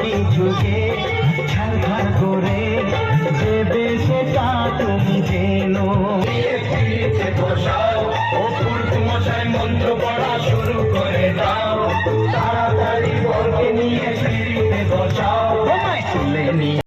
কিছুকে ছাড়খাড় করে দেবে সেটা তুমি জেনো। বসাও অপুর মশাই মন্ত্র পড়া শুরু করে দাও, তাড়াতাড়ি বরকে নিয়ে ফিরিতে বসাও।